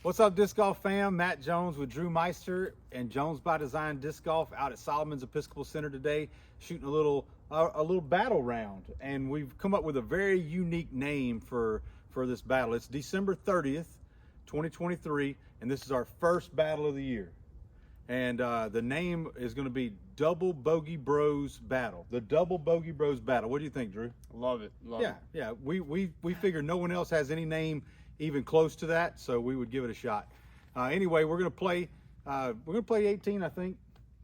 What's up, disc golf fam? Matt Jones with Drew Meister and Jones by Design Disc Golf out at Solomon's Episcopal Center today, shooting a little battle round. And we've come up with a very unique name for this battle. It's December 30th, 2023, and this is our first battle of the year. And the name is going to be Double Bogey Bros Battle. The Double Bogey Bros Battle. What do you think, Drew? Love it. Love it. Yeah. We figured no one else has any name even close to that, so we would give it a shot. Anyway, we're gonna play 18, I think.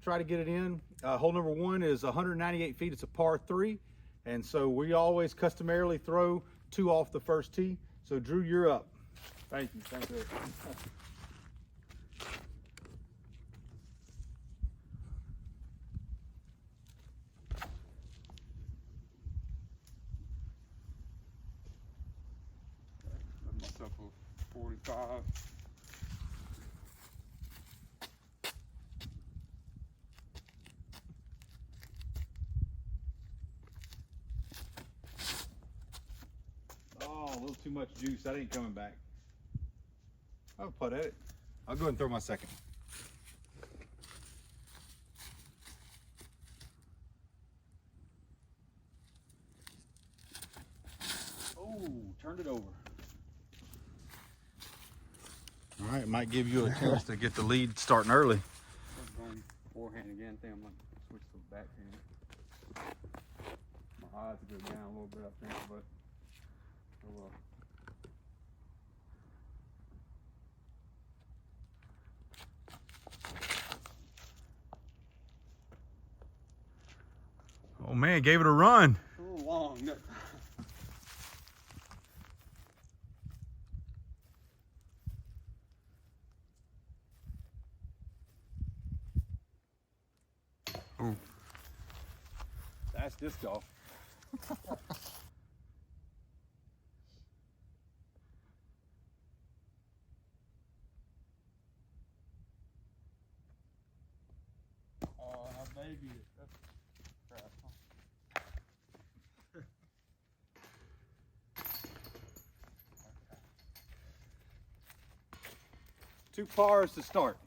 Try to get it in. Hole number 1 is 198 feet. It's a par 3, and so we always customarily throw 2 off the first tee. So Drew, you're up. Thank you. Thank you. Myself a 45. Oh, a little too much juice. That ain't coming back. I'll putt at it. I'll go ahead and throw my second. Oh, turned it over. All right, might give you a chance to get the lead starting early. I'm going forehand again. I think I'm going to switch to the backhand. My eyes go down a little bit, I think, but oh well. Oh man, gave it a run. A little long. Ooh. That's disc golf. Oh, how baby it. That's crap. Two pars to start.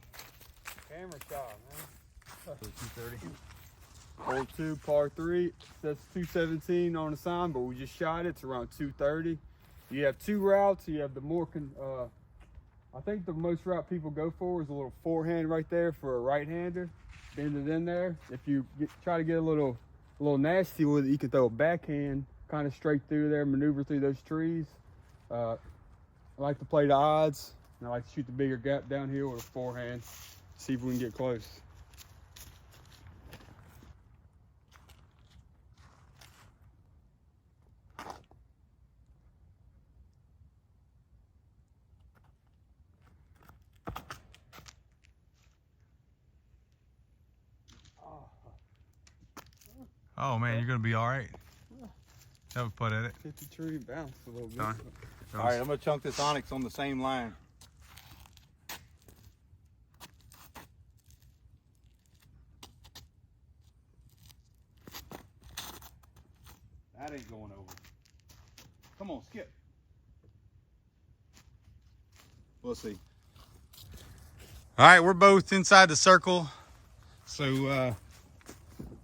Camera shot, man. 230. Hole 2, par 3. Says 217 on the sign, but we just shot it. It's around 230. You have 2 routes. You have the more, I think the most route people go for is a little forehand right there for a right-hander. Bend it in there. If you try to get a little nasty with it, you can throw a backhand kind of straight through there, maneuver through those trees. I like to play the odds, and I like to shoot the bigger gap downhill with a forehand. See if we can get close. Oh man, you're gonna be all right. Have a putt at it. Hit the tree, bounce a little bit. Done. All right, I'm gonna chunk this onyx on the same line. That ain't going over. Come on, skip. We'll see. All right, we're both inside the circle. So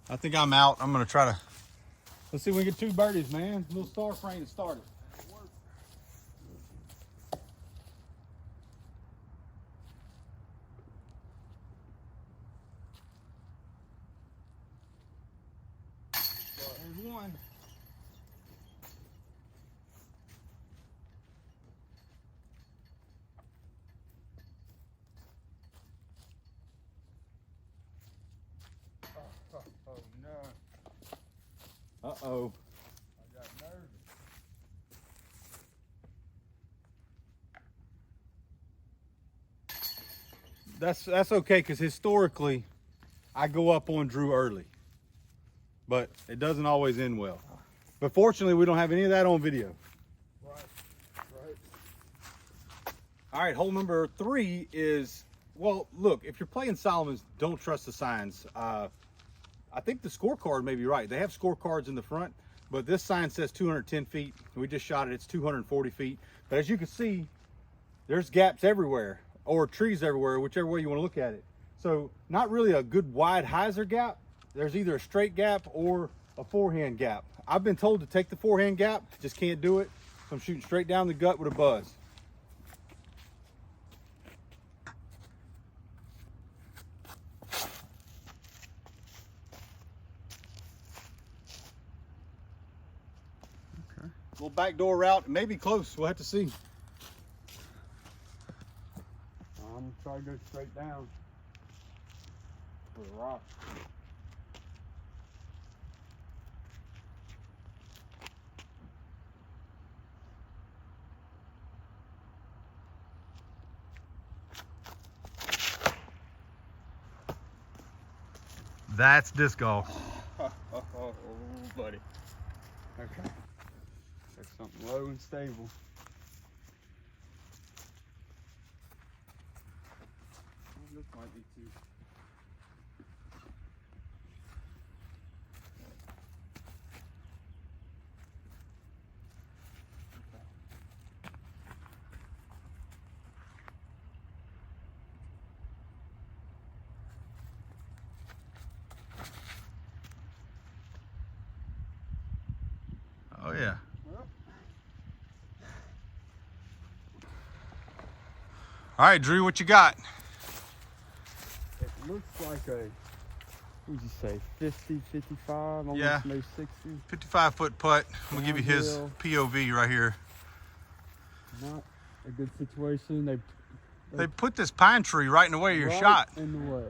I think I'm out. I'm gonna try to, let's see if we can get 2 birdies, man. A little star frame to start it. There's one. Oh no. Uh-oh. I got nervous. That's okay, because historically, I go up on Drew early. But it doesn't always end well. But fortunately, we don't have any of that on video. Right. All right, hole number 3 is, well, look, if you're playing Solomon's, don't trust the signs. I think the scorecard may be right. They have scorecards in the front, but this sign says 210 feet. We just shot it, it's 240 feet. But as you can see, there's gaps everywhere, or trees everywhere, whichever way you want to look at it. So not really a good wide hyzer gap. There's either a straight gap or a forehand gap. I've been told to take the forehand gap, just can't do it. So I'm shooting straight down the gut with a buzz. Okay. Little backdoor route, it may be close, we'll have to see. I'm trying to go straight down with a rock. That's disc golf. Oh, buddy. Okay. There's something low and stable. Oh, this might be too. Oh yeah. Well, All right, Drew, what you got? it looks like a, what would you say, 50, 55, almost Yeah. maybe 60. 55-foot putt. I'm gonna give you his Downhill. POV right here. Not a good situation. They put this pine tree right in the way of your right shot. in the way.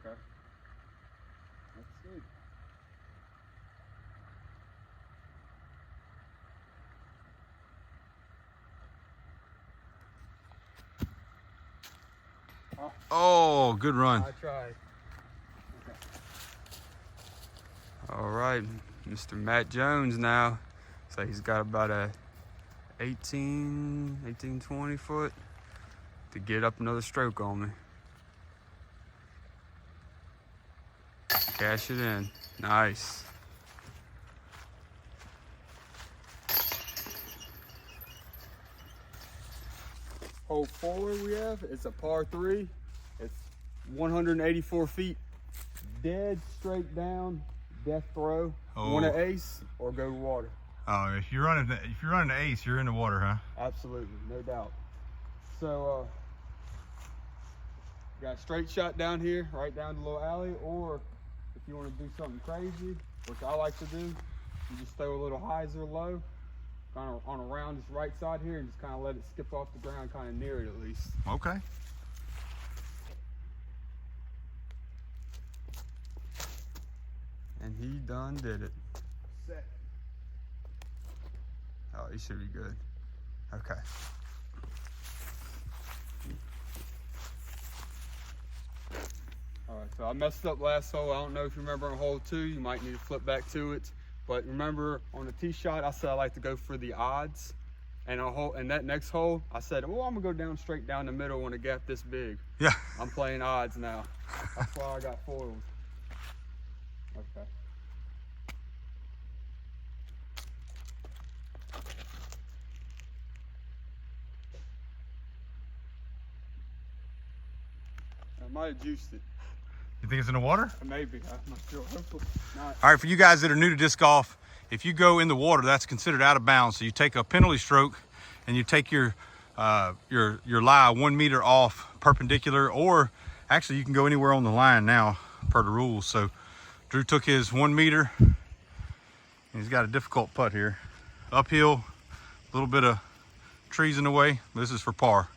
Okay. Let's see. Oh, good run. I tried. All right, Mr. Matt Jones now. So he's got about a 18, 20 foot to get up another stroke on me. Cash it in. Nice. Hole 4 we have, it's a par 3. It's 184 feet, dead straight down, death throw. Oh. Want an ace or go water? Oh, if you're running the ace, you're in the water, huh? Absolutely, no doubt. So, got a straight shot down here, right down the little alley, or if you want to do something crazy, which I like to do, you just throw a little hyzer low, kind of on around this right side here, and just kind of let it skip off the ground, kind of near it at least. Okay. And he done did it. Set. Oh, he should be good. Okay. All right, so I messed up last hole. I don't know if you remember on hole 2, you might need to flip back to it. But remember on the tee shot, I said I like to go for the odds. And that next hole, I said, oh, I'm gonna go down straight down the middle on a gap this big. Yeah. I'm playing odds now. That's why I got foiled. Okay. I might have juiced it. You think it's in the water? Maybe. I'm not sure. Hopefully not. All right, for you guys that are new to disc golf, if you go in the water, that's considered out of bounds. So you take a penalty stroke and you take your lie 1 meter off perpendicular, or actually you can go anywhere on the line now per the rules. So Drew took his 1 meter and he's got a difficult putt here. Uphill, a little bit of trees in the way. This is for par.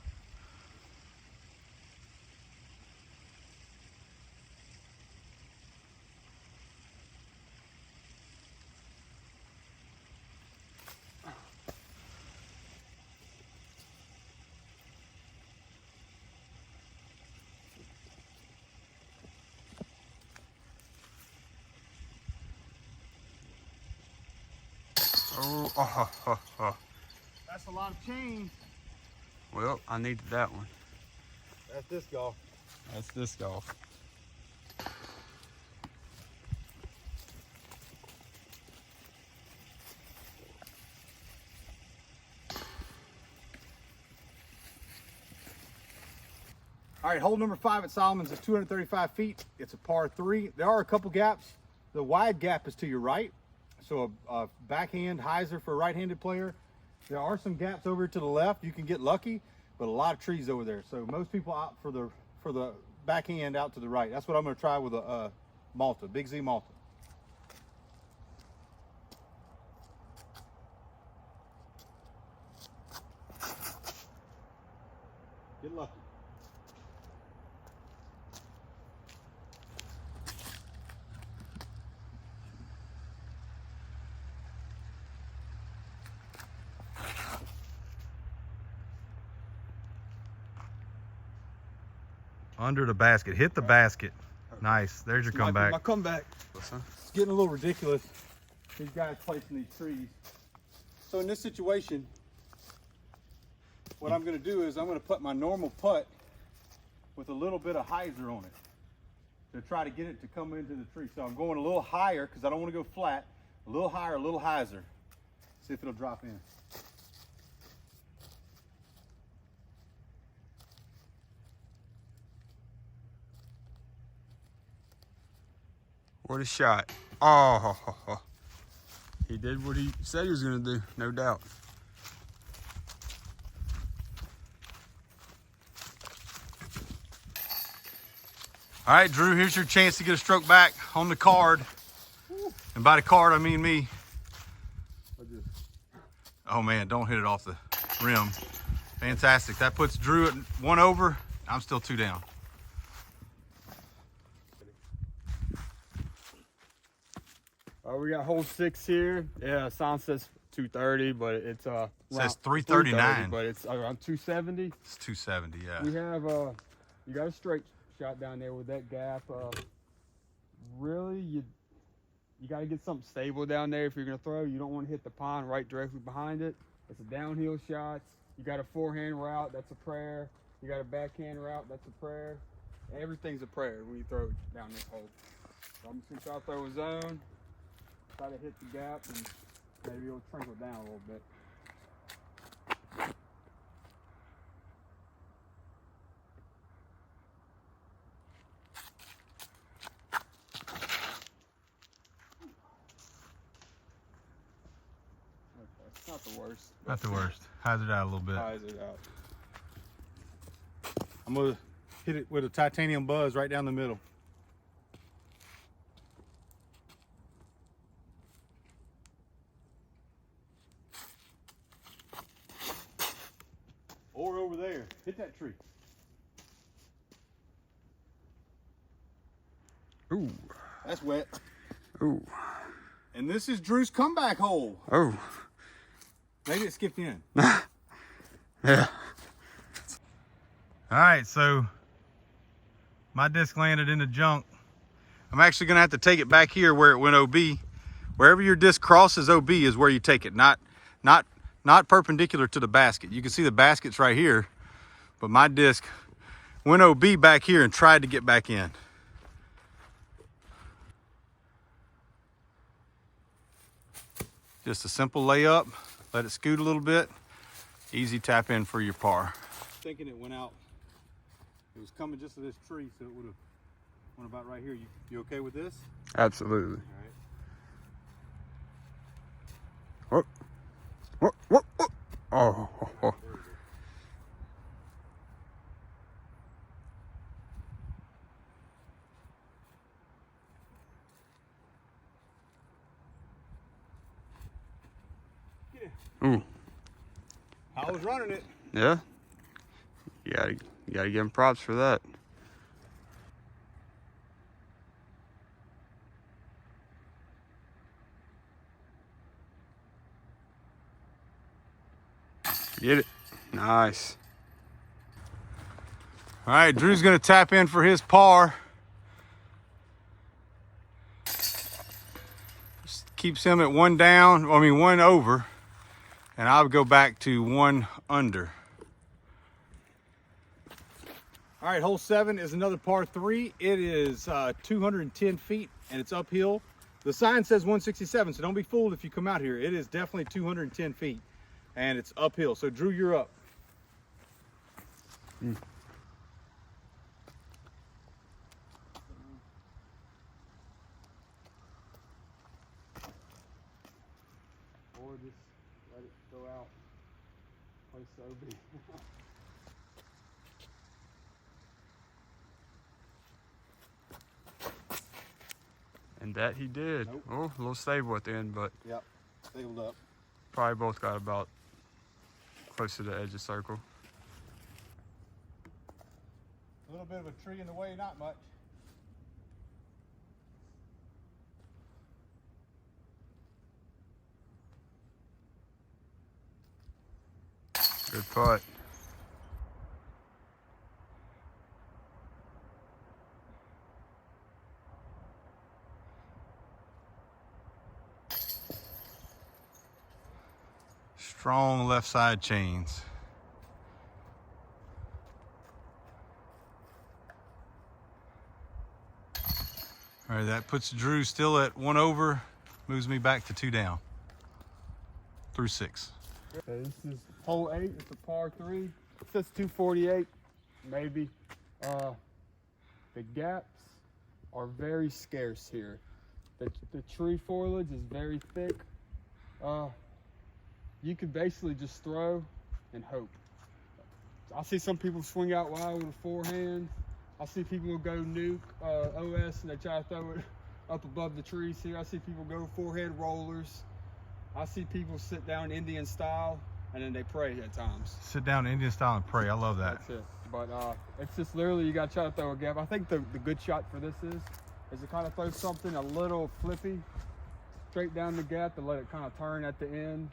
Oh. That's a lot of change. Well, I needed that one. That's disc golf. That's disc golf. All right, hole number 5 at Solomon's is 235 feet. It's a par 3. There are a couple gaps. The wide gap is to your right. So a backhand hyzer for a right-handed player. There are some gaps over to the left. You can get lucky, but a lot of trees over there. So most people opt for the backhand out to the right. That's what I'm gonna try with a Malta, Big Z Malta. Get lucky. Under the basket. Hit the basket. Nice. There's your comeback. My comeback. It's getting a little ridiculous. These guys placing these trees. So in this situation, what I'm going to do is I'm going to put my normal putt with a little bit of hyzer on it to try to get it to come into the tree. So I'm going a little higher because I don't want to go flat. A little higher, a little hyzer. See if it'll drop in. What a shot. Oh, he did what he said he was going to do, no doubt. All right, Drew, here's your chance to get a stroke back on the card. And by the card, I mean me. Oh man, don't hit it off the rim. Fantastic. That puts Drew at 1 over. I'm still 2 down. We got hole 6 here. Yeah, sign says 230, but it's Says 339, but it's around 270. It's 270, yeah. We have you got a straight shot down there with that gap. Really, you got to get something stable down there if you're gonna throw. You don't want to hit the pond right directly behind it. It's a downhill shot. You got a forehand route, that's a prayer. You got a backhand route, that's a prayer. Everything's a prayer when you throw it down this hole. So I'm just gonna try to throw a zone. Try to hit the gap and maybe it'll trickle down a little bit. Okay, it's not the worst. Not the worst. Hyzer it out a little bit. Hyzer it out. I'm gonna hit it with a titanium buzz right down the middle. Or over there. Hit that tree. Ooh. That's wet. Ooh. And this is Drew's comeback hole. Oh. Maybe it skipped in. Yeah. All right, so my disc landed in the junk. I'm actually gonna have to take it back here where it went OB. Wherever your disc crosses OB is where you take it, not perpendicular to the basket. You can see the basket's right here, but my disc went OB back here and tried to get back in. Just a simple layup, let it scoot a little bit, easy tap in for your par. Thinking it went out, it was coming just to this tree, so it would have went about right here. You okay with this? Absolutely. All right. What? Oh. Ooh. I was running it. Yeah. You gotta give him props for that. Get it. Nice. All right, Drew's gonna tap in for his par. Just keeps him at 1 down, 1 over. And I'll go back to 1 under. All right, hole 7 is another par 3. It is 210 feet and it's uphill. The sign says 167, so don't be fooled if you come out here. It is definitely 210 feet and it's uphill. So Drew, you're up. or just let it go out. Play Sobe. And that he did. Nope. Oh, a little stable at the end, but Yep, stabled up. probably both got about close to the edge of circle. A little bit of a tree in the way, not much. Good putt. Strong left side chains. All right, that puts Drew still at 1 over, moves me back to 2 down. Through 6. Okay, this is hole 8. It's a par 3. It says 248, maybe. The gaps are very scarce here. The tree foliage is very thick. You can basically just throw and hope. I see some people swing out wide with a forehand. I see people go nuke OS and they try to throw it up above the trees here. I see people go forehand rollers. I see people sit down Indian style and then they pray at times. Sit down Indian style and pray. I love that. That's it. But it's just literally you got to try to throw a gap. I think the good shot for this is to kind of throw something a little flippy straight down the gap to let it kind of turn at the end.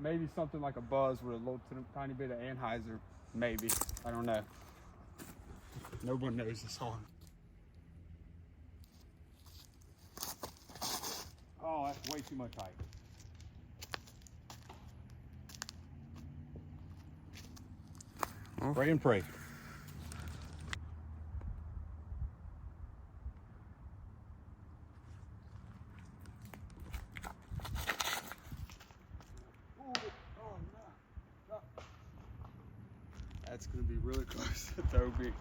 Maybe something like a buzz with a little tiny bit of Anheuser. Maybe. I don't know. No one knows this song. Oh, that's way too much height. Pray and pray. That's going to be really close to Toby.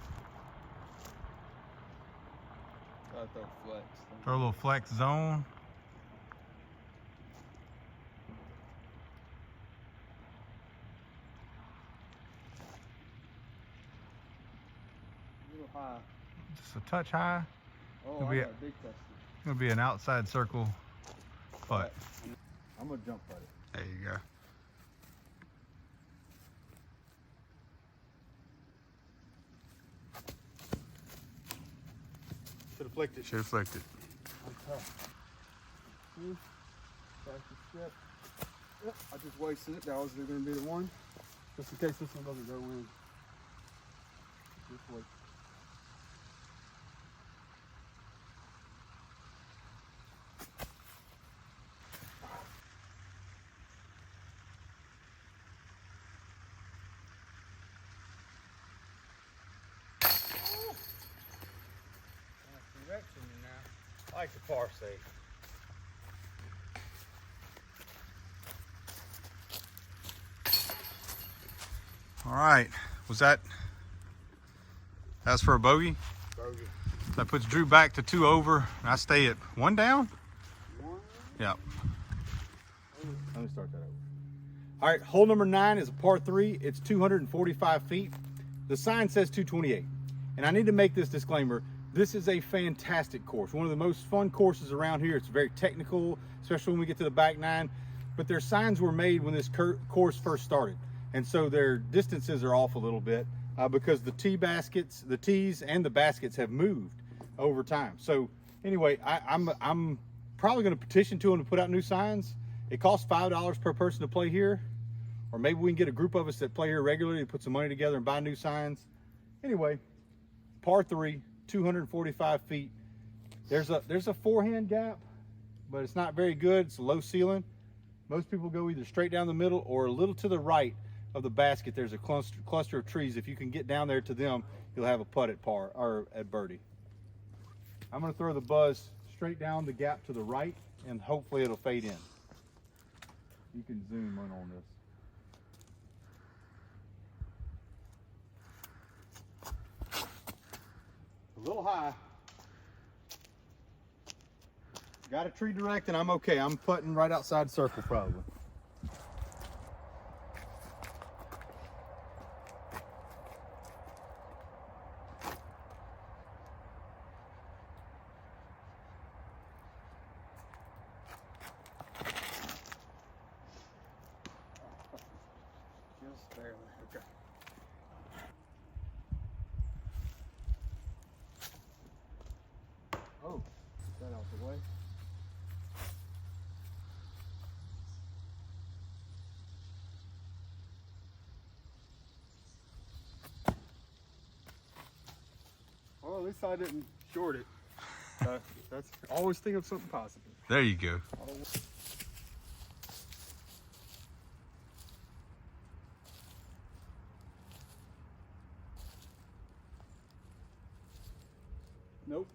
Gotta throw flex. Throw a little flex zone. A little high. Just a touch high. Oh, It'll I be got a big tester. Gonna be an outside circle putt. I'm gonna jump putt it. There you go. Should have flicked it. Should have flicked it. Okay. See? Practice step. Yep, I just wasted it. That was going to be the one. Just in case this one doesn't go in. Just wait. I like the par safe. All right. Was that? That's for a bogey. Bogey. That puts Drew back to 2 over. And I stay at 1 down. One. Yep. Let me start that over. All right, hole number 9 is a par 3. It's 245 feet. The sign says 228. And I need to make this disclaimer. This is a fantastic course. One of the most fun courses around here. It's very technical, especially when we get to the back 9. But their signs were made when this course first started. And so their distances are off a little bit because the tees and the baskets have moved over time. So anyway, I'm probably going to petition to them to put out new signs. It costs $5 per person to play here. Or maybe we can get a group of us that play here regularly to put some money together and buy new signs. Anyway, par 3, 245 feet. There's a forehand gap, but it's not very good. It's a low ceiling. Most people go either straight down the middle or a little to the right of the basket. There's a cluster of trees. If you can get down there to them, you'll have a putt at par or at birdie. I'm going to throw the buzz straight down the gap to the right, and hopefully it'll fade in. You can zoom in on this. A little high. Got a tree direct and I'm okay. I'm putting right outside circle probably. Just barely. Okay. Oh, get that out the way. Well, at least I didn't short it. That's always think of something positive. There you go. Nope.